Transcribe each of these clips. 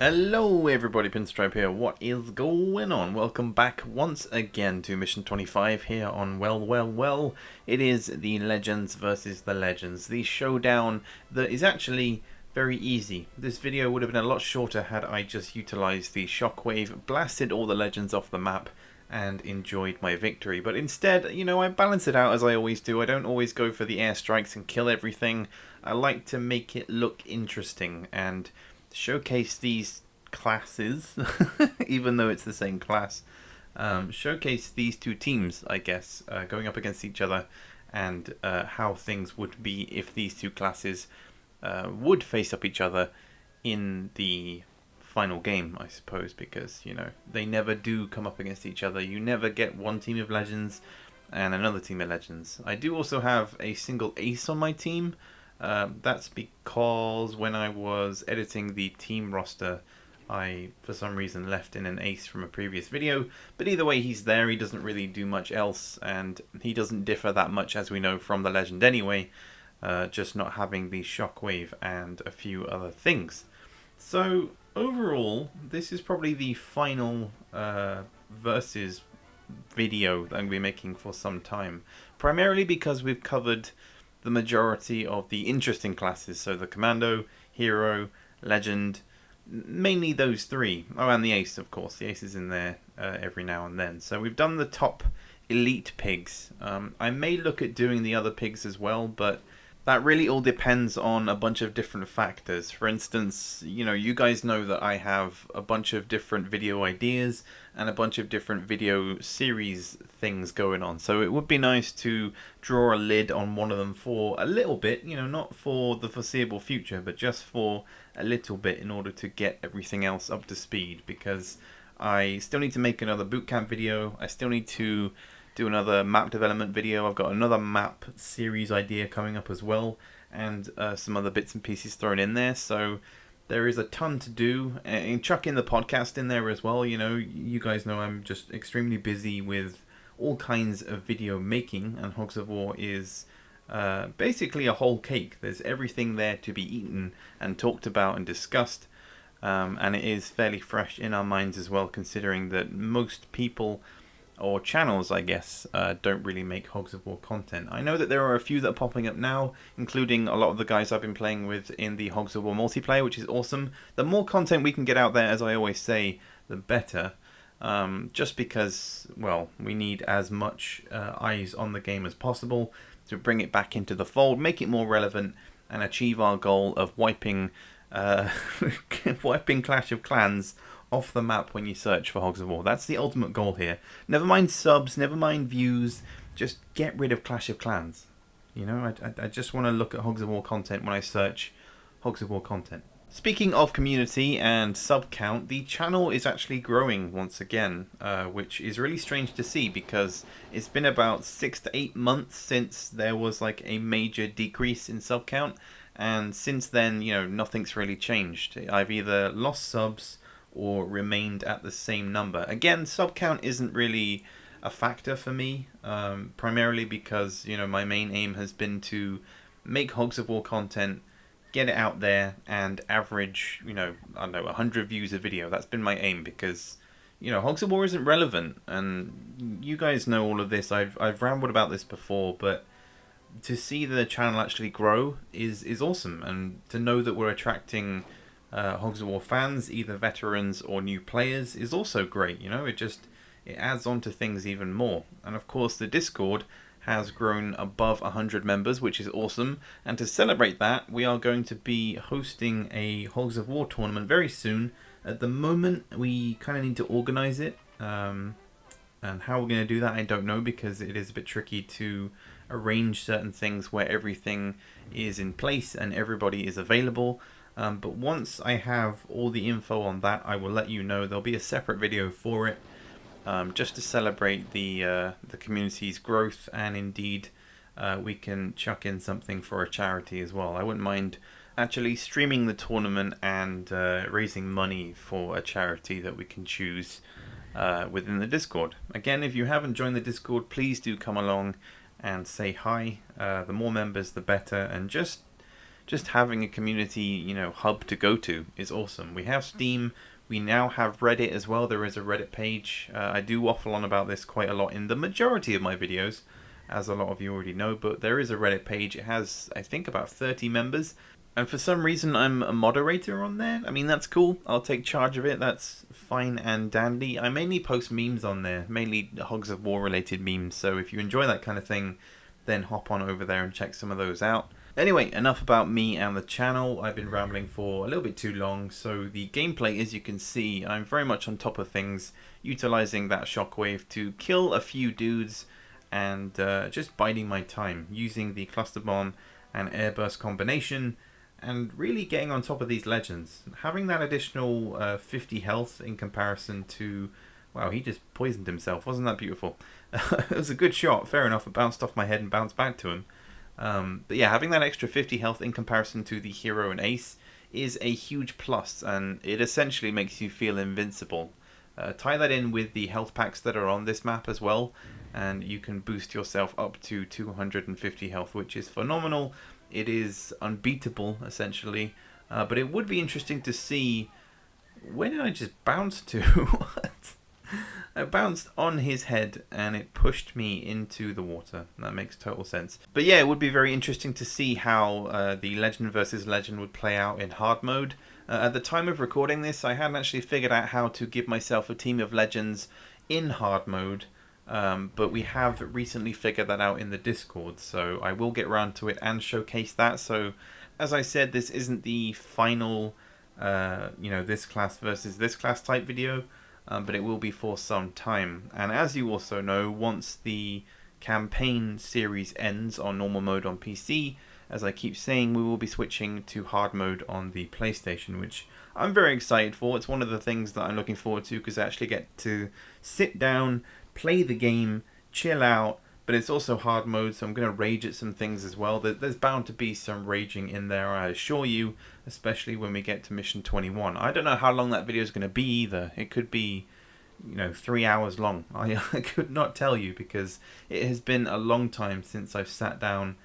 Hello everybody, Pinstripe here. What is going on? Welcome back once again to Mission 25 here on Well. It is the Legends versus the Legends. The showdown that is actually very easy. This video would have been a lot shorter had I just utilized the shockwave, blasted all the Legends off the map, and enjoyed my victory. But instead, you know, I balance it out as I always do. I don't always go for the airstrikes and kill everything. I like to make it look interesting and showcase these classes, even though it's the same class. Showcase these two teams, I guess, going up against each other, and how things would be if these two classes would face up each other in the final game, I suppose, because, you know, they never do come up against each other. You never get one team of Legends and another team of Legends. I do also have a single ace on my team. That's because when I was editing the team roster, I, for some reason, left in an ace from a previous video. But either way, he's there. He doesn't really do much else, and he doesn't differ that much, as we know, from the Legend anyway. Just not having the shockwave and a few other things. So, overall, this is probably the final versus video that I'm going to be making for some time. Primarily because we've covered the majority of the interesting classes, so the Commando, Hero, Legend, mainly those three. Oh, and the Ace, of course. The Ace is in there every now and then. So we've done the top elite pigs. I may look at doing the other pigs as well, but that really all depends on a bunch of different factors. For instance, you know, you guys know that I have a bunch of different video ideas and a bunch of different video series things going on. So it would be nice to draw a lid on one of them for a little bit, you know, not for the foreseeable future, but just for a little bit in order to get everything else up to speed, because I still need to make another bootcamp video. I still need to do another map development video. I've got another map series idea coming up as well, and some other bits and pieces thrown in there. So there is a ton to do, and chuck in the podcast in there as well. You know, you guys know I'm just extremely busy with all kinds of video making, and Hogs of War is basically a whole cake. There's everything there to be eaten and talked about and discussed, and it is fairly fresh in our minds as well, considering that most people, or channels, I guess, don't really make Hogs of War content. I know that there are a few that are popping up now, including a lot of the guys I've been playing with in the Hogs of War multiplayer, which is awesome. The more content we can get out there, as I always say, the better. Just because, well, we need as much eyes on the game as possible to bring it back into the fold, make it more relevant, and achieve our goal of wiping wiping Clash of Clans off the map when you search for Hogs of War. That's the ultimate goal here. Never mind subs, never mind views, just get rid of Clash of Clans. You know, I just want to look at Hogs of War content when I search Hogs of War content. Speaking of community and sub count, the channel is actually growing once again, which is really strange to see because it's been about 6 to 8 months since there was like a major decrease in sub count, and since then, you know, nothing's really changed. I've either lost subs or remained at the same number. Again, sub count isn't really a factor for me, primarily because, you know, my main aim has been to make Hogs of War content, get it out there, and average, you know, I don't know, 100 views a video. That's been my aim because, you know, Hogs of War isn't relevant, and you guys know all of this. I've rambled about this before, but to see the channel actually grow is awesome, and to know that we're attracting Hogs of War fans, either veterans or new players, is also great. You know, it adds on to things even more. And of course, the Discord has grown above 100 members, which is awesome. And to celebrate that, we are going to be hosting a Hogs of War tournament very soon. At the moment, we kind of need to organize it. And how we're going to do that, I don't know, because it is a bit tricky to arrange certain things where everything is in place and everybody is available. But once I have all the info on that, I will let you know. There'll be a separate video for it, just to celebrate the community's growth, and indeed we can chuck in something for a charity as well. I wouldn't mind actually streaming the tournament and raising money for a charity that we can choose within the Discord. Again, if you haven't joined the Discord, please do come along and say hi. The more members, the better, and just just having a community, you know, hub to go to is awesome. We have Steam. We now have Reddit as well. There is a Reddit page. I do waffle on about this quite a lot in the majority of my videos, as a lot of you already know, but there is a Reddit page. It has, I think, about 30 members. And for some reason, I'm a moderator on there. I mean, that's cool. I'll take charge of it. That's fine and dandy. I mainly post memes on there, mainly Hogs of War related memes. So if you enjoy that kind of thing, then hop on over there and check some of those out. Anyway, enough about me and the channel. I've been rambling for a little bit too long. So the gameplay, as you can see, I'm very much on top of things, utilizing that shockwave to kill a few dudes and just biding my time, using the cluster bomb and airburst combination, and really getting on top of these legends. Having that additional 50 health in comparison to... Wow, he just poisoned himself. Wasn't that beautiful? It was a good shot. Fair enough. It bounced off my head and bounced back to him. But yeah, having that extra 50 health in comparison to the hero and ace is a huge plus, and it essentially makes you feel invincible. Tie that in with the health packs that are on this map as well, and you can boost yourself up to 250 health, which is phenomenal. It is unbeatable, essentially. But it would be interesting to see... Where did I just bounce to? What? I bounced on his head and it pushed me into the water. That makes total sense. But yeah, it would be very interesting to see how the Legend versus Legend would play out in hard mode. At the time of recording this, I hadn't actually figured out how to give myself a team of legends in hard mode. But we have recently figured that out in the Discord, so I will get around to it and showcase that. So, as I said, this isn't the final, you know, this class versus this class type video. But it will be for some time. And as you also know, once the campaign series ends on normal mode on PC, as I keep saying, we will be switching to hard mode on the PlayStation, which I'm very excited for. It's one of the things that I'm looking forward to, because I actually get to sit down, play the game, chill out, but it's also hard mode, so I'm going to rage at some things as well. There's bound to be some raging in there, I assure you, especially when we get to Mission 21. I don't know how long that video is going to be either. It could be, you know, 3 hours long. I could not tell you, because it has been a long time since I've sat down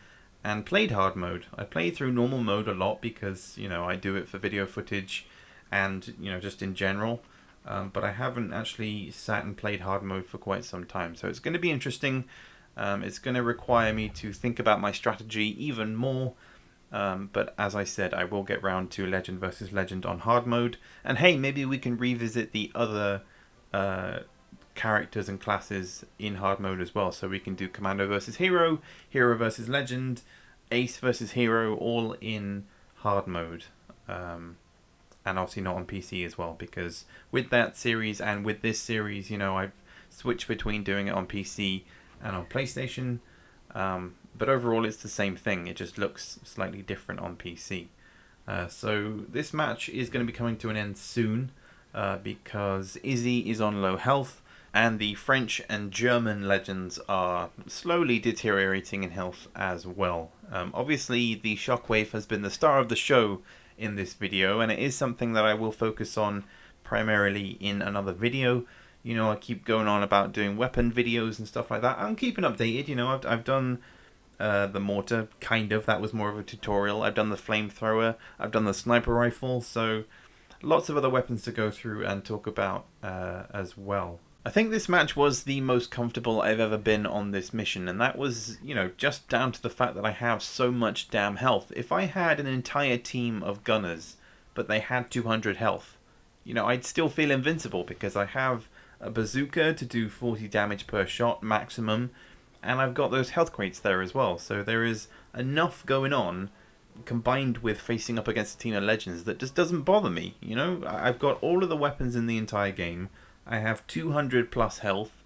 and played hard mode. I play through normal mode a lot because, you know, I do it for video footage and, you know, just in general. But I haven't actually sat and played hard mode for quite some time. So it's going to be interesting. It's going to require me to think about my strategy even more. But as I said, I will get round to Legend versus Legend on hard mode. And hey, maybe we can revisit the other characters and classes in hard mode as well. So we can do Commando versus Hero, Hero versus Legend, Ace versus Hero, all in hard mode. And obviously not on PC as well, because with that series and with this series, you know, I've switched between doing it on PC and on PlayStation. But overall it's the same thing. It just looks slightly different on PC. So this match is going to be coming to an end soon, because Izzy is on low health, and the French and German legends are slowly deteriorating in health as well. Obviously the Shockwave has been the star of the show in this video, and it is something that I will focus on primarily in another video. You know, I keep going on about doing weapon videos and stuff like that. I'm keeping updated. You know, I've done the mortar, kind of. That was more of a tutorial. I've done the flamethrower. I've done the sniper rifle. So lots of other weapons to go through and talk about as well. I think this match was the most comfortable I've ever been on this mission, and that was, you know, just down to the fact that I have so much damn health. If I had an entire team of gunners, but they had 200 health, you know, I'd still feel invincible, because I have a bazooka to do 40 damage per shot maximum, and I've got those health crates there as well. So there is enough going on, combined with facing up against a team of legends, that just doesn't bother me. You know, I've got all of the weapons in the entire game. I have 200 plus health.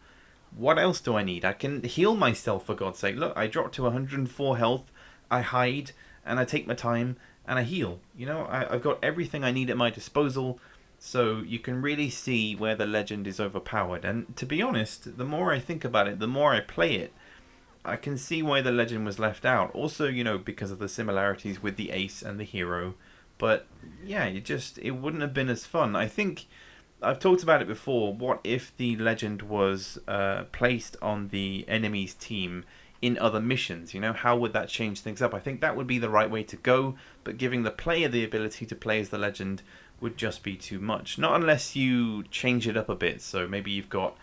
What else do I need? I can heal myself, for God's sake. Look, I drop to 104 health, I hide, and I take my time, and I heal. You know, I've got everything I need at my disposal, so you can really see where the legend is overpowered. And to be honest, the more I think about it, the more I play it, I can see why the legend was left out. Also, you know, because of the similarities with the ace and the hero. But yeah, it wouldn't have been as fun. I think I've talked about it before. What if the legend was placed on the enemy's team in other missions. You know, how would that change things up? I think that would be the right way to go, but giving the player the ability to play as the legend would just be too much. Not unless you change it up a bit. So maybe you've got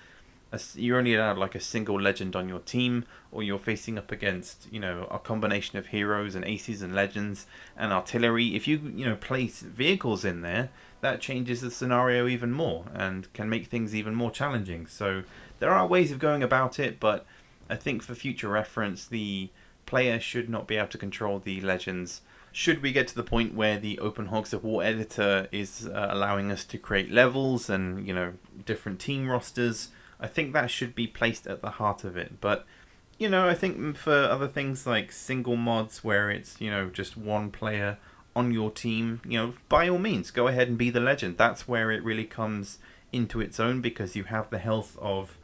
you're only allowed like a single legend on your team, or you're facing up against, you know, a combination of heroes and aces and legends and artillery. If you place vehicles in there, that changes the scenario even more and can make things even more challenging. So there are ways of going about it, but I think for future reference, the player should not be able to control the legends. Should we get to the point where the Open Hogs of War editor is allowing us to create levels and, you know, different team rosters, I think that should be placed at the heart of it. But, you know, I think for other things like single mods where it's, you know, just one player on your team, you know, by all means, go ahead and be the legend. That's where it really comes into its own, because you have the health of,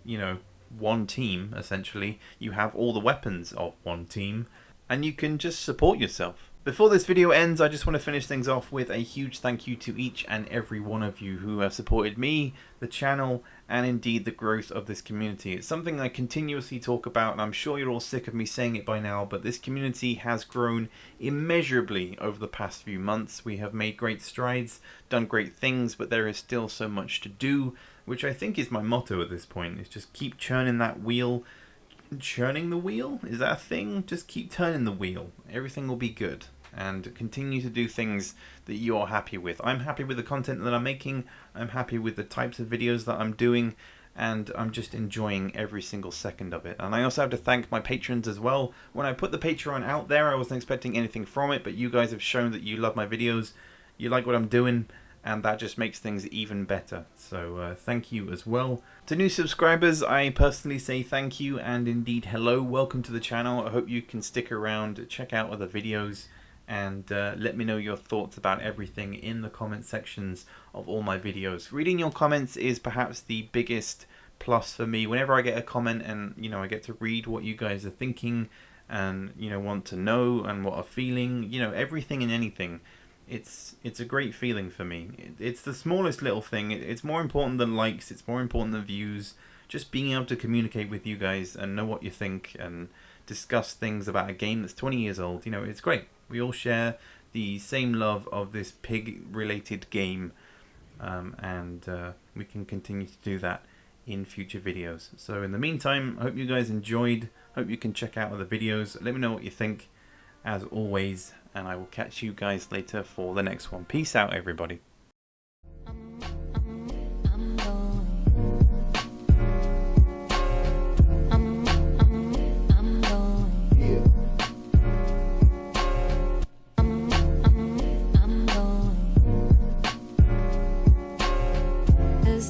you know, one team, essentially. You have all the weapons of one team, and you can just support yourself. Before this video ends, I just want to finish things off with a huge thank you to each and every one of you who have supported me, the channel, and indeed the growth of this community. It's something I continuously talk about, and I'm sure you're all sick of me saying it by now, but this community has grown immeasurably over the past few months. We have made great strides, done great things, but there is still so much to do, which I think is my motto at this point, is just keep churning that wheel. Churning the wheel? Is that a thing? Just keep turning the wheel. Everything will be good. And continue to do things that you're happy with. I'm happy with the content that I'm making. I'm happy with the types of videos that I'm doing. And I'm just enjoying every single second of it. And I also have to thank my patrons as well. When I put the Patreon out there, I wasn't expecting anything from it. But you guys have shown that you love my videos. You like what I'm doing. And that just makes things even better. So thank you as well. To new subscribers, I personally say thank you and indeed hello. Welcome to the channel. I hope you can stick around, check out other videos, and let me know your thoughts about everything in the comment sections of all my videos. Reading your comments is perhaps the biggest plus for me. Whenever I get a comment and, you know, I get to read what you guys are thinking and, you know, want to know and what are feeling, you know, everything and anything. It's a great feeling for me. It's the smallest little thing. It's more important than likes. It's more important than views. Just being able to communicate with you guys and know what you think and discuss things about a game that's 20 years old. You know, it's great. We all share the same love of this pig-related game, and we can continue to do that in future videos. So in the meantime, I hope you guys enjoyed. Hope you can check out other videos. Let me know what you think, as always. And I will catch you guys later for the next one. Peace out, everybody.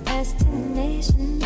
Destination